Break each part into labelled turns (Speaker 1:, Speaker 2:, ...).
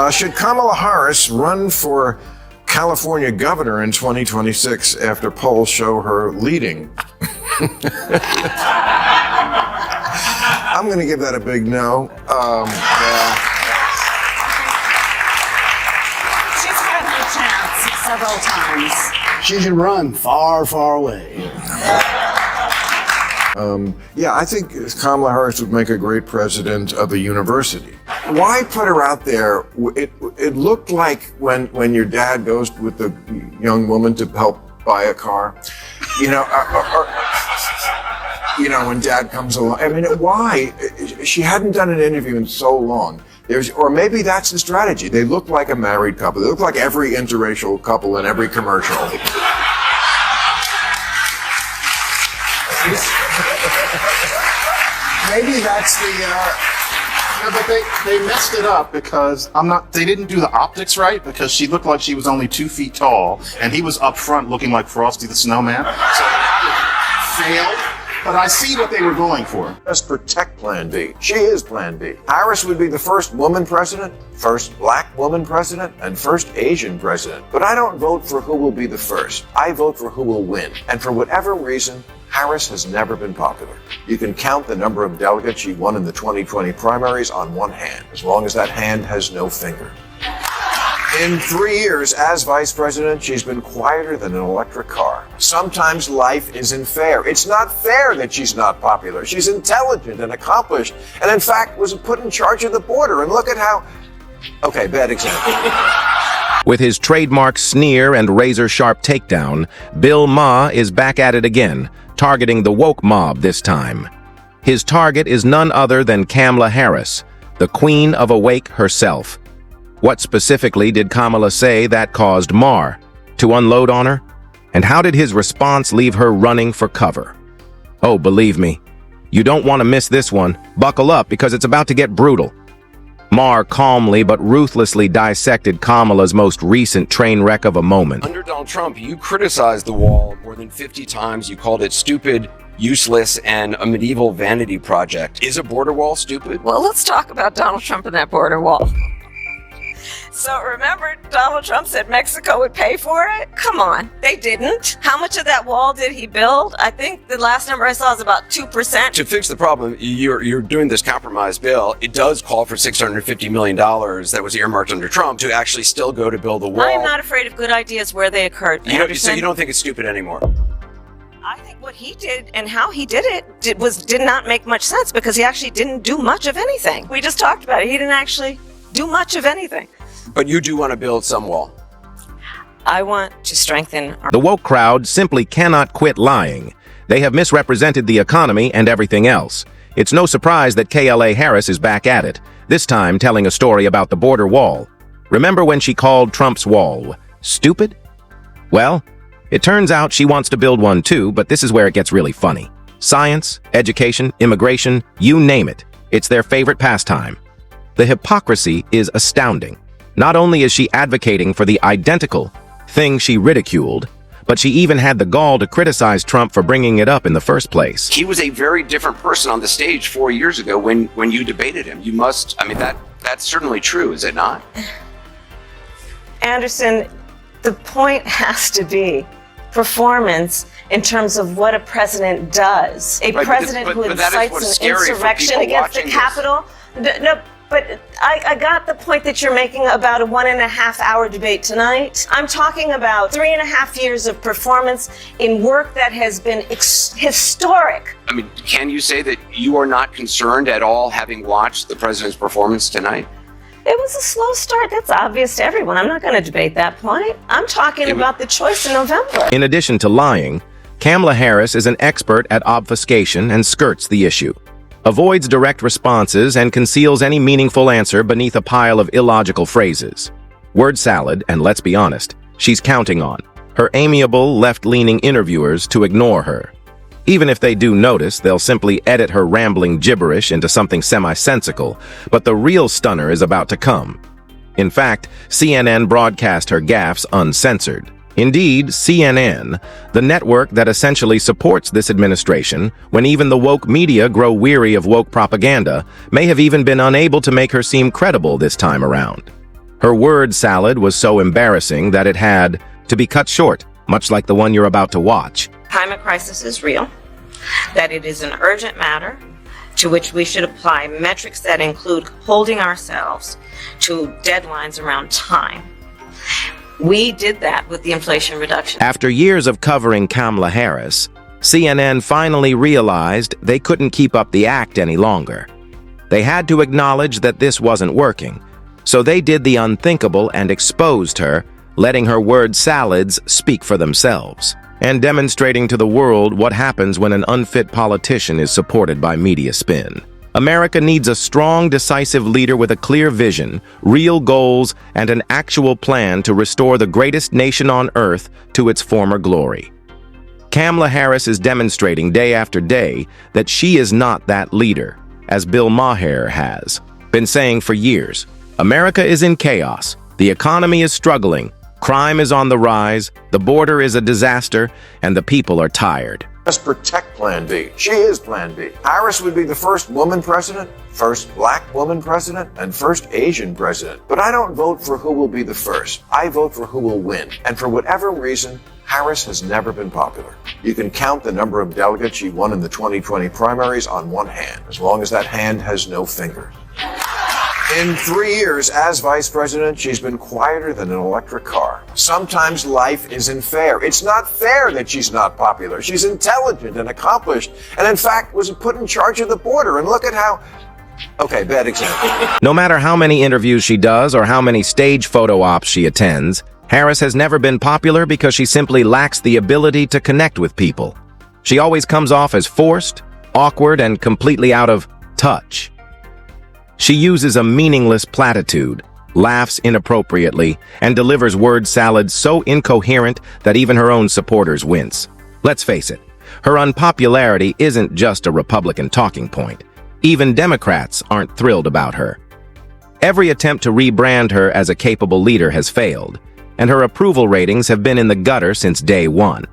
Speaker 1: Should Kamala Harris run for California governor in 2026 after polls show her leading? I'm going to give that a big no.
Speaker 2: She's had her chance several times.
Speaker 3: She should run far, far away.
Speaker 1: I think Kamala Harris would make a great president of a university. Why put her out there? It looked like when your dad goes with the young woman to help buy a car, when dad comes along. I mean, why? She hadn't done an interview in so long. Or maybe that's the strategy. They look like a married couple. They look like every interracial couple in every commercial.
Speaker 3: Maybe that's but they messed it up because they didn't do the optics right because she looked like she was only 2 feet tall and he was up front looking like Frosty the Snowman. So failed. But I see what they were going for.
Speaker 1: Just protect Plan B. She is Plan B. Harris would be the first woman president, first black woman president, and first Asian president. But I don't vote for who will be the first. I vote for who will win. And for whatever reason, Harris has never been popular. You can count the number of delegates she won in the 2020 primaries on one hand, as long as that hand has no finger. In 3 years as vice president, she's been quieter than an electric car. Sometimes life isn't fair. It's not fair that she's not popular. She's intelligent and accomplished, and in fact was put in charge of the border. And look at how... Okay, bad example.
Speaker 4: With his trademark sneer and razor-sharp takedown, Bill Maher is back at it again, targeting the woke mob this time. His target is none other than Kamala Harris, the Queen of Awake herself. What specifically did Kamala say that caused Maher to unload on her? And how did his response leave her running for cover? Oh, believe me, you don't want to miss this one. Buckle up because it's about to get brutal. Maher calmly but ruthlessly dissected Kamala's most recent train wreck of a moment.
Speaker 5: Under Donald Trump, you criticized the wall more than 50 times. You called it stupid, useless, and a medieval vanity project. Is a border wall stupid?
Speaker 2: Well, let's talk about Donald Trump and that border wall. So remember, Donald Trump said Mexico would pay for it? Come on, they didn't. How much of that wall did he build? I think the last number I saw is about 2%.
Speaker 5: To fix the problem, you're doing this compromise bill. It does call for $650 million that was earmarked under Trump to actually still go to build the wall.
Speaker 2: I am not afraid of good ideas where they occurred, Anderson.
Speaker 5: So you don't think it's stupid anymore?
Speaker 2: I think what he did and how he did it did not make much sense because he actually didn't do much of anything. We just talked about it. He didn't actually do much of anything.
Speaker 5: But you do want to build some wall.
Speaker 2: I want to strengthen our...
Speaker 4: The woke crowd simply cannot quit lying. They have misrepresented the economy and everything else. It's no surprise that Kamala Harris is back at it, this time telling a story about the border wall. Remember when she called Trump's wall stupid? Well, it turns out she wants to build one too, but this is where it gets really funny. Science, education, immigration, you name it. It's their favorite pastime. The hypocrisy is astounding. Not only is she advocating for the identical thing she ridiculed, but she even had the gall to criticize Trump for bringing it up in the first place.
Speaker 5: He was a very different person on the stage 4 years ago when you debated him. You must, that's certainly true, is it not?
Speaker 2: Anderson, the point has to be performance in terms of what a president does. A president who incites an insurrection against the Capitol. No, but I got the point that you're making about a 1.5 hour debate tonight. I'm talking about 3.5 years of performance in work that has been historic.
Speaker 5: Can you say that you are not concerned at all having watched the president's performance tonight?
Speaker 2: It was a slow start. That's obvious to everyone. I'm not going to debate that point. I'm talking about the choice in November.
Speaker 4: In addition to lying, Kamala Harris is an expert at obfuscation and skirts the issue, avoids direct responses, and conceals any meaningful answer beneath a pile of illogical phrases. Word salad, and let's be honest, she's counting on her amiable, left-leaning interviewers to ignore her. Even if they do notice, they'll simply edit her rambling gibberish into something semi-sensical, but the real stunner is about to come. In fact, CNN broadcast her gaffes uncensored. Indeed, CNN, the network that essentially supports this administration, when even the woke media grow weary of woke propaganda, may have even been unable to make her seem credible this time around. Her word salad was so embarrassing that it had to be cut short, much like the one you're about to watch.
Speaker 2: Climate crisis is real, that it is an urgent matter to which we should apply metrics that include holding ourselves to deadlines around time. We did that with the Inflation Reduction.
Speaker 4: After years of covering Kamala Harris, CNN finally realized they couldn't keep up the act any longer. They had to acknowledge that this wasn't working, so they did the unthinkable and exposed her, letting her word salads speak for themselves, and demonstrating to the world what happens when an unfit politician is supported by media spin. America needs a strong, decisive leader with a clear vision, real goals, and an actual plan to restore the greatest nation on earth to its former glory. Kamala Harris is demonstrating day after day that she is not that leader, as Bill Maher has been saying for years. America is in chaos, the economy is struggling, crime is on the rise, the border is a disaster, and the people are tired.
Speaker 1: Must protect Plan B. She is Plan B. Harris would be the first woman president, first black woman president, and first Asian president. But I don't vote for who will be the first. I vote for who will win. And for whatever reason, Harris has never been popular. You can count the number of delegates she won in the 2020 primaries on one hand, as long as that hand has no fingers. In 3 years as vice president, she's been quieter than an electric car. Sometimes life isn't fair. It's not fair that she's not popular. She's intelligent and accomplished, and in fact was put in charge of the border. And look at how... Okay, bad example.
Speaker 4: No matter how many interviews she does or how many stage photo ops she attends, Harris has never been popular because she simply lacks the ability to connect with people. She always comes off as forced, awkward, and completely out of touch. She uses a meaningless platitude, laughs inappropriately, and delivers word salads so incoherent that even her own supporters wince. Let's face it, her unpopularity isn't just a Republican talking point. Even Democrats aren't thrilled about her. Every attempt to rebrand her as a capable leader has failed, and her approval ratings have been in the gutter since day one.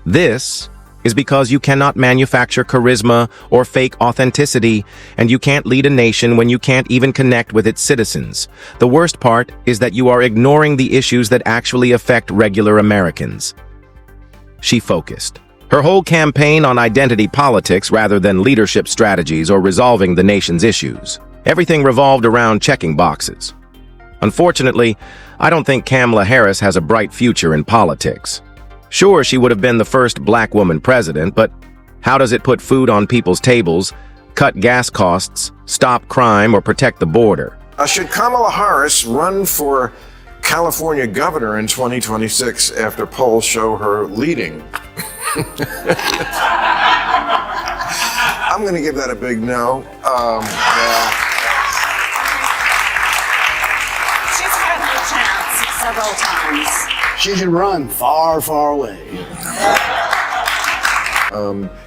Speaker 4: This is because you cannot manufacture charisma or fake authenticity, and you can't lead a nation when you can't even connect with its citizens. The worst part is that you are ignoring the issues that actually affect regular Americans. She focused her whole campaign on identity politics rather than leadership strategies or resolving the nation's issues. Everything revolved around checking boxes. Unfortunately, I don't think Kamala Harris has a bright future in politics. Sure, she would have been the first black woman president, but how does it put food on people's tables, cut gas costs, stop crime, or protect the border?
Speaker 1: Should Kamala Harris run for California governor in 2026 after polls show her leading? I'm going to give that a big no. Yeah.
Speaker 6: She's had her chance several times.
Speaker 7: She should run far, far away.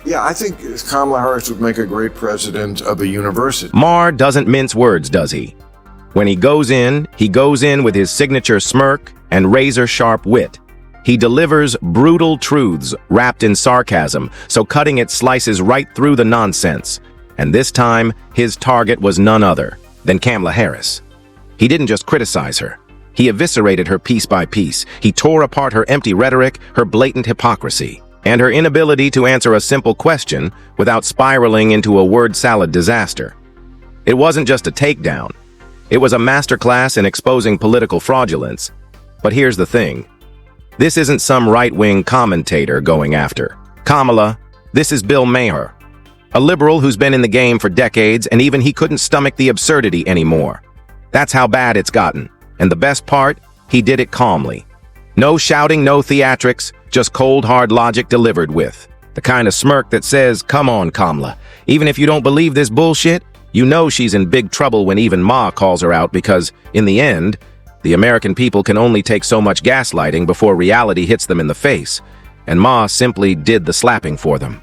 Speaker 1: Yeah, I think Kamala Harris would make a great president of a university.
Speaker 4: Maher doesn't mince words, does he? When he goes in with his signature smirk and razor-sharp wit. He delivers brutal truths wrapped in sarcasm, so cutting it slices right through the nonsense. And this time, his target was none other than Kamala Harris. He didn't just criticize her. He eviscerated her piece by piece. He tore apart her empty rhetoric, her blatant hypocrisy, and her inability to answer a simple question without spiraling into a word salad disaster. It wasn't just a takedown. It was a masterclass in exposing political fraudulence. But here's the thing. This isn't some right-wing commentator going after Kamala. This is Bill Maher, a liberal who's been in the game for decades, and even he couldn't stomach the absurdity anymore. That's how bad it's gotten. And the best part, he did it calmly. No shouting, no theatrics, just cold, hard logic delivered with the kind of smirk that says, come on, Kamala. Even if you don't believe this bullshit, you know she's in big trouble when even Ma calls her out because, in the end, the American people can only take so much gaslighting before reality hits them in the face, and Ma simply did the slapping for them.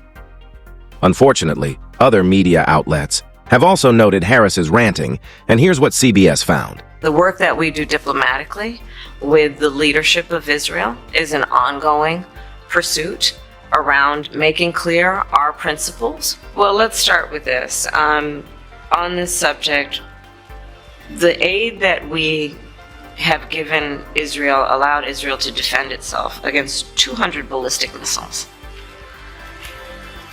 Speaker 4: Unfortunately, other media outlets have also noted Harris's ranting, and here's what CBS found.
Speaker 2: The work that we do diplomatically with the leadership of Israel is an ongoing pursuit around making clear our principles. Well, let's start with this. On this subject, The aid that we have given Israel allowed Israel to defend itself against 200 ballistic missiles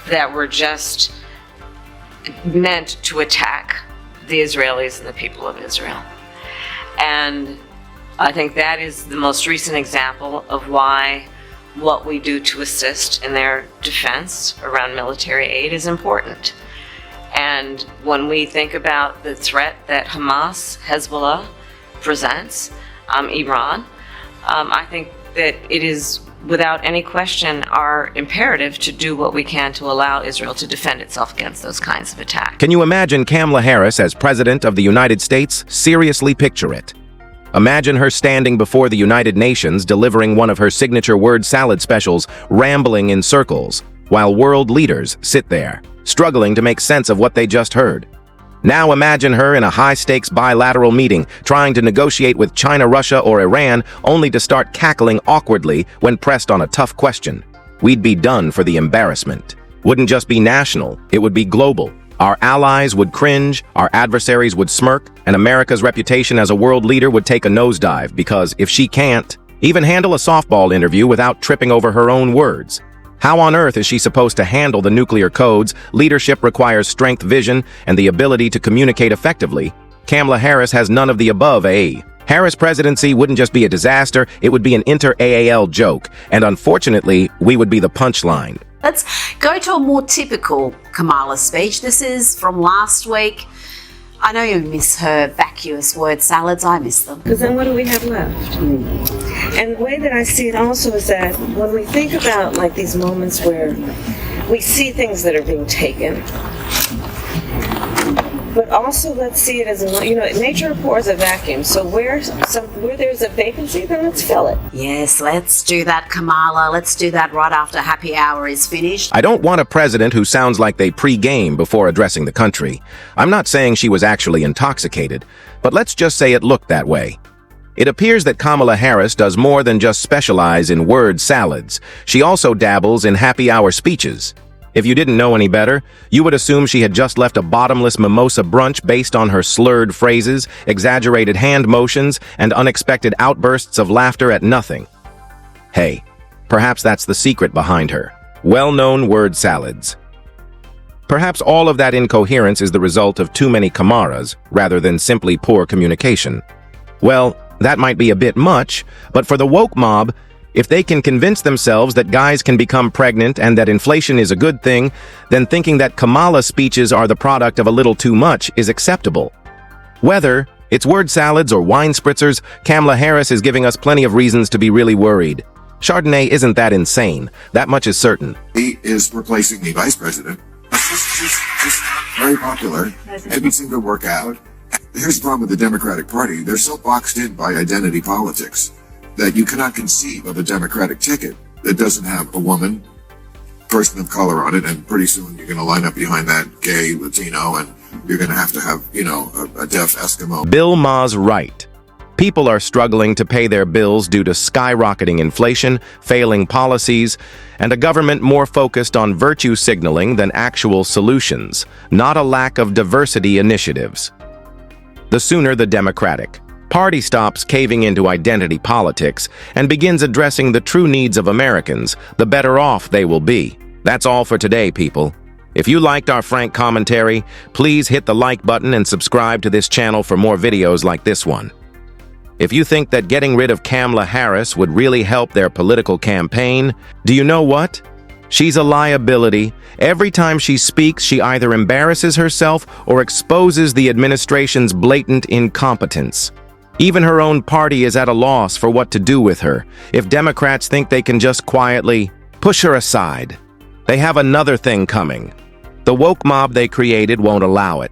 Speaker 2: that were just meant to attack the Israelis and the people of Israel. And I think that is the most recent example of why what we do to assist in their defense around military aid is important. And when we think about the threat that Hamas, Hezbollah presents, Iran, I think that it is without any question our imperative to do what we can to allow Israel to defend itself against those kinds of attacks.
Speaker 4: Can you imagine Kamala Harris as President of the United States? Seriously picture it. Imagine her standing before the United Nations delivering one of her signature word salad specials, rambling in circles, while world leaders sit there, struggling to make sense of what they just heard. Now imagine her in a high-stakes bilateral meeting, trying to negotiate with China, Russia, or Iran, only to start cackling awkwardly when pressed on a tough question. We'd be done for the embarrassment. Wouldn't just be national, it would be global. Our allies would cringe, our adversaries would smirk, and America's reputation as a world leader would take a nosedive because if she can't even handle a softball interview without tripping over her own words, how on earth is she supposed to handle the nuclear codes? Leadership requires strength, vision, and the ability to communicate effectively. Kamala Harris has none of the above, Harris' presidency wouldn't just be a disaster, it would be an inter-AAL joke, and unfortunately, we would be the punchline.
Speaker 8: Let's go to a more typical Kamala speech. This is from last week. I know you miss her vacuous word salads. I miss them.
Speaker 2: Because then what do we have left? And the way that I see it also is that when we think about like these moments where we see things that are being taken, but also let's see it as nature abhors a vacuum. So where there's a vacancy, then let's fill it.
Speaker 8: Yes, let's do that, Kamala. Let's do that right after happy hour is finished.
Speaker 4: I don't want a president who sounds like they pre-game before addressing the country. I'm not saying she was actually intoxicated, but let's just say it looked that way. It appears that Kamala Harris does more than just specialize in word salads. She also dabbles in happy hour speeches. If you didn't know any better, you would assume she had just left a bottomless mimosa brunch based on her slurred phrases, exaggerated hand motions, and unexpected outbursts of laughter at nothing. Hey, perhaps that's the secret behind her well-known word salads. Perhaps all of that incoherence is the result of too many Kamaras, rather than simply poor communication. Well, that might be a bit much, but for the woke mob, if they can convince themselves that guys can become pregnant and that inflation is a good thing, then thinking that Kamala speeches are the product of a little too much is acceptable. Whether it's word salads or wine spritzers, Kamala Harris is giving us plenty of reasons to be really worried. Chardonnay isn't that insane. That much is certain.
Speaker 1: He is replacing the vice president. Just very popular. Maybe seem to work out. Here's the problem with the Democratic Party. They're so boxed in by identity politics that you cannot conceive of a Democratic ticket that doesn't have a woman, person of color on it, and pretty soon you're going to line up behind that gay Latino, and you're going to have, a deaf Eskimo.
Speaker 4: Bill Maher's right. People are struggling to pay their bills due to skyrocketing inflation, failing policies, and a government more focused on virtue signaling than actual solutions, not a lack of diversity initiatives. The sooner the Democratic Party stops caving into identity politics and begins addressing the true needs of Americans, the better off they will be. That's all for today, people. If you liked our frank commentary, please hit the like button and subscribe to this channel for more videos like this one. If you think that getting rid of Kamala Harris would really help their political campaign, do you know what? She's a liability. Every time she speaks, she either embarrasses herself or exposes the administration's blatant incompetence. Even her own party is at a loss for what to do with her. If Democrats think they can just quietly push her aside, they have another thing coming. The woke mob they created won't allow it.